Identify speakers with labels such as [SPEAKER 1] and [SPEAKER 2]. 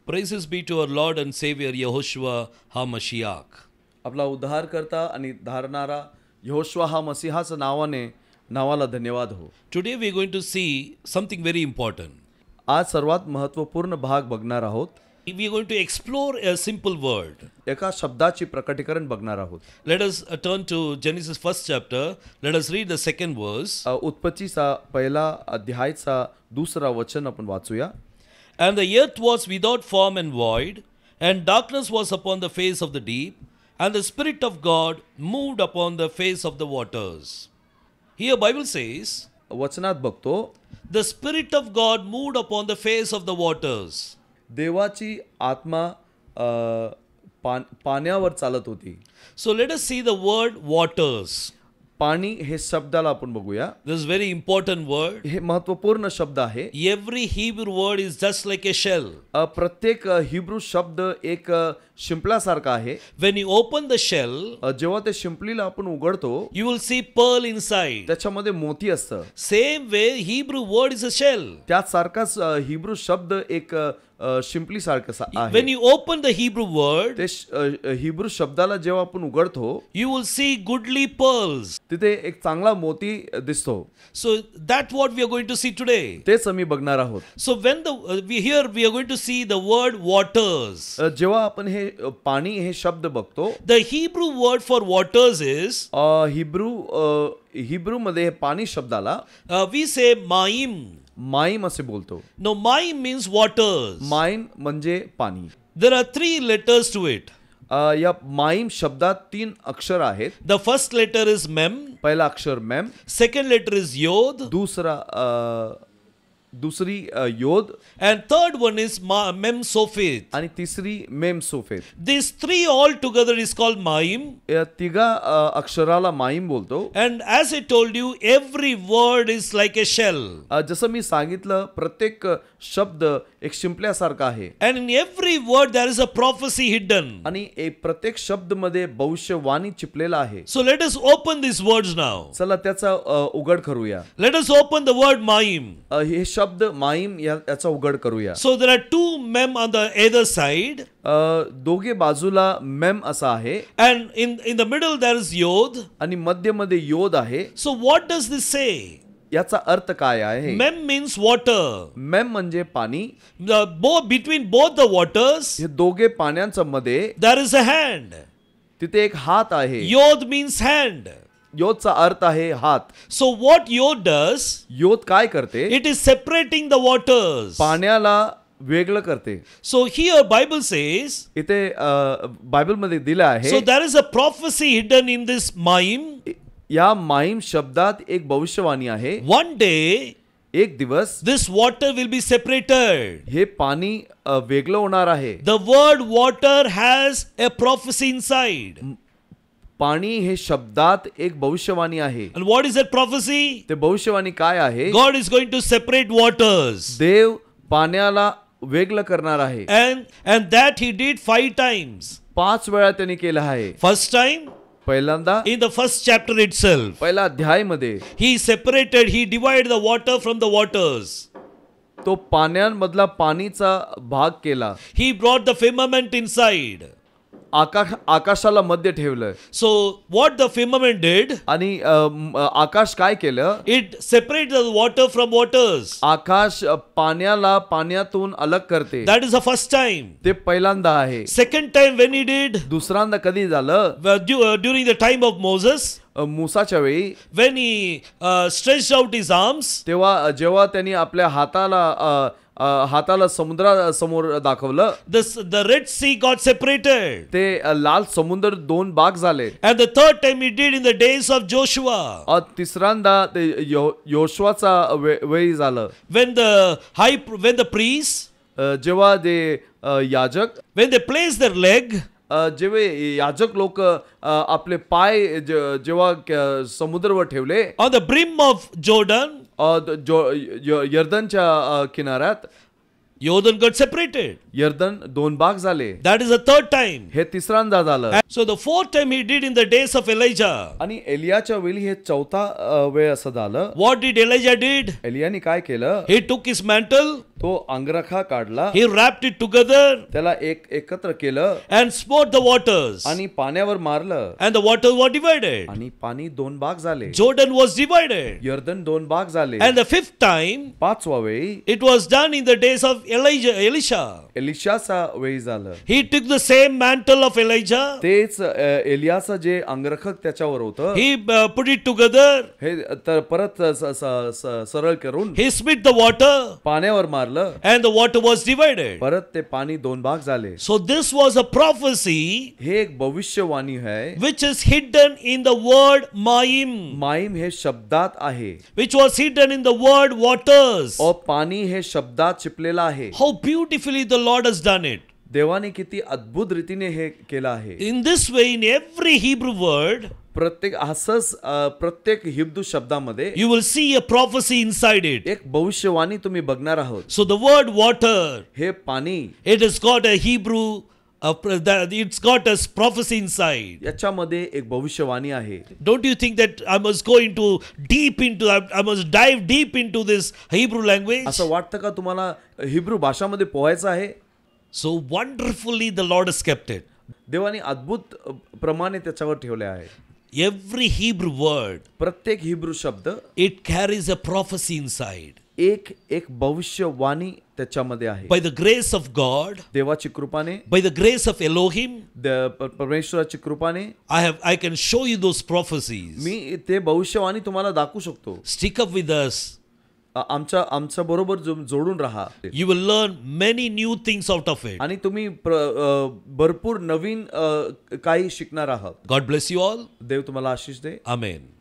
[SPEAKER 1] Praises be to our Lord and Savior Yehoshua HaMashiach.
[SPEAKER 2] आपला उद्धारकर्ता आणि धारणारा यहोशुआ हा मसीहाच्या नावाला धन्यवाद हो.
[SPEAKER 1] Today we are going to see something very important.
[SPEAKER 2] आज सर्वात महत्त्वपूर्ण भाग बघणार आहोत.
[SPEAKER 1] We are going to explore a simple word.
[SPEAKER 2] एका शब्दाची प्रकटीकरण बघणार आहोत.
[SPEAKER 1] Let us turn to Genesis first chapter. Let us read the second verse.
[SPEAKER 2] उत्पत्तीचा पहिला अध्यायाचा दुसरा वचन आपण वाचूया.
[SPEAKER 1] And the earth was without form and void, and darkness was upon the face of the deep, and the Spirit of God moved upon the face of the waters. Here Bible says,
[SPEAKER 2] वचनात बघतो,
[SPEAKER 1] the Spirit of God moved upon the face of the waters.
[SPEAKER 2] देवाची आत्मा पाण्यावर चालत होती.
[SPEAKER 1] So let us see the word waters.
[SPEAKER 2] पाणी हे शब्दाला आपण बघूया.
[SPEAKER 1] This is very important word.
[SPEAKER 2] हे महत्त्वपूर्ण शब्द आहे.
[SPEAKER 1] Every Hebrew word is just like a shell.
[SPEAKER 2] प्रत्येक हिब्रू शब्द एक शिंपल्यासारखा आहे.
[SPEAKER 1] When you open the shell,
[SPEAKER 2] जेव्हा ते शिंपलीला आपण उघडतो,
[SPEAKER 1] you will see pearl inside.
[SPEAKER 2] त्याच्यामध्ये मोती असतं.
[SPEAKER 1] Same way Hebrew word is a shell.
[SPEAKER 2] त्यासारखाच हिब्रू शब्द एक शिंपली सारखा आहे.
[SPEAKER 1] When you open the Hebrew word,
[SPEAKER 2] ते हिब्रू शब्दाला जेव्हा आपण उघडतो,
[SPEAKER 1] you will see goodly pearls.
[SPEAKER 2] तिथे एक चांगला मोती दिसतो.
[SPEAKER 1] So that's what we are going to see today.
[SPEAKER 2] तेच आम्ही बघणार आहोत.
[SPEAKER 1] So when we are going to see the word waters.
[SPEAKER 2] जेव्हा आपण हे पाणी हे शब्द बघतो,
[SPEAKER 1] the Hebrew word for waters is
[SPEAKER 2] Hebrew मध्ये पाणी शब्दाला
[SPEAKER 1] we say maim.
[SPEAKER 2] माईम असे बोलतो.
[SPEAKER 1] No, maim means waters.
[SPEAKER 2] Mime म्हणजे पाणी.
[SPEAKER 1] There are 3 letters to it.
[SPEAKER 2] या माईम शब्दात 3 अक्षर आहेत.
[SPEAKER 1] The first letter is mem.
[SPEAKER 2] पहिला अक्षर ma'am.
[SPEAKER 1] Second letter is yod.
[SPEAKER 2] दुसरी योद.
[SPEAKER 1] And third one is mem sophet.
[SPEAKER 2] आणि तिसरी ma'am सोफेत.
[SPEAKER 1] These 3 all together is called maim.
[SPEAKER 2] या तिघा अक्षराला माईम बोलतो.
[SPEAKER 1] And as I told you, every word is like a shell.
[SPEAKER 2] जसं मी सांगितलं, प्रत्येक शब्द एक शिंपल्यासारखा आहे.
[SPEAKER 1] And in every word there is a prophecy hidden.
[SPEAKER 2] आणि प्रत्येक शब्द मध्ये भविष्यवाणी चिपलेला आहे.
[SPEAKER 1] So let us open these words now.
[SPEAKER 2] चला त्याचा उघड करूया.
[SPEAKER 1] Let us open the word maim.
[SPEAKER 2] हे शब्द माईम याचा उघड करूया.
[SPEAKER 1] So there are 2 mem on the either side.
[SPEAKER 2] दोघे बाजूला मेम असा आहे.
[SPEAKER 1] And in the middle there is yod.
[SPEAKER 2] आणि मध्यमध्ये योद आहे.
[SPEAKER 1] So what does this say?
[SPEAKER 2] याचा अर्थ काय आहे?
[SPEAKER 1] Mem means water.
[SPEAKER 2] मेम म्हणजे पाणी.
[SPEAKER 1] Between both the waters,
[SPEAKER 2] हे दोघे पाण्याच्या मध्ये
[SPEAKER 1] there is a hand.
[SPEAKER 2] तिथे एक हात आहे.
[SPEAKER 1] Yod means hand.
[SPEAKER 2] योदचा अर्थ आहे हात.
[SPEAKER 1] So what yod does?
[SPEAKER 2] योद काय करते?
[SPEAKER 1] It is separating the waters.
[SPEAKER 2] पाण्याला वेगळं करते.
[SPEAKER 1] So here Bible says,
[SPEAKER 2] इथे बायबल मध्ये दिलं आहे.
[SPEAKER 1] so there is a prophecy hidden in this maim.
[SPEAKER 2] या माईम शब्दात एक भविष्यवाणी आहे.
[SPEAKER 1] One day,
[SPEAKER 2] एक दिवस
[SPEAKER 1] this water will be separated.
[SPEAKER 2] हे पाणी वेगळं होणार आहे.
[SPEAKER 1] The word water has a prophecy inside.
[SPEAKER 2] पाणी हे शब्दात एक भविष्यवाणी आहे.
[SPEAKER 1] And what is that prophecy?
[SPEAKER 2] ते भविष्यवाणी काय आहे?
[SPEAKER 1] God is going to separate waters.
[SPEAKER 2] देव पाण्याला वेगळं करणार आहे.
[SPEAKER 1] And that he did 5 times.
[SPEAKER 2] 5 वेळा त्यांनी केलं आहे.
[SPEAKER 1] First time,
[SPEAKER 2] पहिल्यांदा
[SPEAKER 1] in the first chapter itself,
[SPEAKER 2] पहिला अध्यायामध्ये
[SPEAKER 1] he divided the water from the waters.
[SPEAKER 2] तो पाण्यांमधला पाणीचा भाग केला.
[SPEAKER 1] He brought the firmament inside.
[SPEAKER 2] आकाशाला मध्ये ठेवलं.
[SPEAKER 1] So what the firmament did?
[SPEAKER 2] आणि आकाश काय केलं?
[SPEAKER 1] It separated the water from waters.
[SPEAKER 2] आकाश पाण्याला पाण्यातून अलग करते.
[SPEAKER 1] That is the first time.
[SPEAKER 2] ते पहिल्यांदा आहे.
[SPEAKER 1] Second time when he did?
[SPEAKER 2] दुसऱ्यांदा कधी झालं?
[SPEAKER 1] During the time of Moses.
[SPEAKER 2] मूसाच्या वेळी.
[SPEAKER 1] When he stretched out his arms.
[SPEAKER 2] तेव्हा जेव्हा त्यांनी आपल्या हाताला समुद्रासमोर दाखवलं,
[SPEAKER 1] the Red Sea got separated.
[SPEAKER 2] ते लाल समुद्र 2 भाग झाले.
[SPEAKER 1] And the third time he did in the days of Joshua.
[SPEAKER 2] तिसऱ्यांदा ते योशुआचा वेळी झालं.
[SPEAKER 1] When the priests,
[SPEAKER 2] जेव्हा ते याजक,
[SPEAKER 1] when they placed their leg,
[SPEAKER 2] जेव्हा याजक लोक आपले पाय जेव्हा समुद्रावर ठेवले,
[SPEAKER 1] on the brim of Jordan,
[SPEAKER 2] यर्दनच्या किनाऱ्यात,
[SPEAKER 1] Jordan got separated.
[SPEAKER 2] यर्दन 2 भाग झाले.
[SPEAKER 1] That is the third time.
[SPEAKER 2] हे तिसऱ्यांदा झालं.
[SPEAKER 1] So the fourth time he did in the days of Elijah.
[SPEAKER 2] आणि एलियाच्या वेळी हे चौथा वेळ असं झालं.
[SPEAKER 1] What did Elijah did?
[SPEAKER 2] एलियाने काय केलं?
[SPEAKER 1] He took his mantle.
[SPEAKER 2] तो अंगरखा काढला,
[SPEAKER 1] He wrapped it together
[SPEAKER 2] त्याला एकत्र केलं
[SPEAKER 1] and smote the waters.
[SPEAKER 2] आणि पाण्यावर मारलं
[SPEAKER 1] And the waters were divided.
[SPEAKER 2] आणि पाणी 2 भाग झाले.
[SPEAKER 1] Jordan was divided.
[SPEAKER 2] यर्दन 2 भाग झाले.
[SPEAKER 1] And the fifth time,
[SPEAKER 2] 5वा वेळी
[SPEAKER 1] it was done in the days of Elisha.
[SPEAKER 2] एलिशाचा वेळी झालं.
[SPEAKER 1] He took the same mantle of Elijah.
[SPEAKER 2] तेच एलियाचं जे अंगरखक त्याच्यावर होतं,
[SPEAKER 1] He put it together.
[SPEAKER 2] हे तर परत सरळ करून
[SPEAKER 1] He split the water.
[SPEAKER 2] पाण्यावर मारलं,
[SPEAKER 1] And the water was divided.
[SPEAKER 2] परत ते पाणी 2 भाग झाले.
[SPEAKER 1] So this was a prophecy
[SPEAKER 2] हे एक भविष्यवाणी आहे,
[SPEAKER 1] which is hidden in the word Maim,
[SPEAKER 2] mime हे शब्दात आहे
[SPEAKER 1] which was hidden in the word waters.
[SPEAKER 2] और पाणी हे शब्दात छिपलेलं आहे.
[SPEAKER 1] How beautifully the Lord has done it.
[SPEAKER 2] देवाने किती अद्भुत रीतीने हे केलं आहे.
[SPEAKER 1] In this way, in every Hebrew word,
[SPEAKER 2] प्रत्येक असंच प्रत्येक हिब्रू शब्दामध्ये
[SPEAKER 1] you will see a prophecy inside it.
[SPEAKER 2] एक भविष्यवाणी तुम्ही बघणार आहोत.
[SPEAKER 1] So the word water,
[SPEAKER 2] हे पाणी
[SPEAKER 1] it has got a Hebrew, it's got a prophecy inside.
[SPEAKER 2] याच्यामध्ये एक भविष्यवाणी आहे.
[SPEAKER 1] Don't you think that I must go into deep into, I must dive deep into this Hebrew language?
[SPEAKER 2] असं वाटतं का तुम्हाला हिब्रू भाषामध्ये पोहायचं आहे?
[SPEAKER 1] So wonderfully the Lord has kept it.
[SPEAKER 2] देवाने अद्भुत प्रमाणे त्याच्यावर ठेवले आहे.
[SPEAKER 1] Every Hebrew word,
[SPEAKER 2] प्रत्येक हिब्रू शब्द
[SPEAKER 1] it carries a prophecy inside.
[SPEAKER 2] एक भविष्यवाणी त्याच्यामध्ये आहे.
[SPEAKER 1] By the grace of God,
[SPEAKER 2] देवाची कृपाने,
[SPEAKER 1] by the grace of Elohim,
[SPEAKER 2] परमेश्वराची कृपाने
[SPEAKER 1] I can show you those prophecies.
[SPEAKER 2] मी ते भविष्यवाणी तुम्हाला दाखवू शकतो.
[SPEAKER 1] Stick up with us.
[SPEAKER 2] आमच्या बरोबर जोडून राहा.
[SPEAKER 1] You will learn many new things out of it.
[SPEAKER 2] आणि तुम्ही भरपूर नवीन काही शिकणार आहात.
[SPEAKER 1] God bless you all.
[SPEAKER 2] देव तुम्हाला आशीष दे.
[SPEAKER 1] Amen.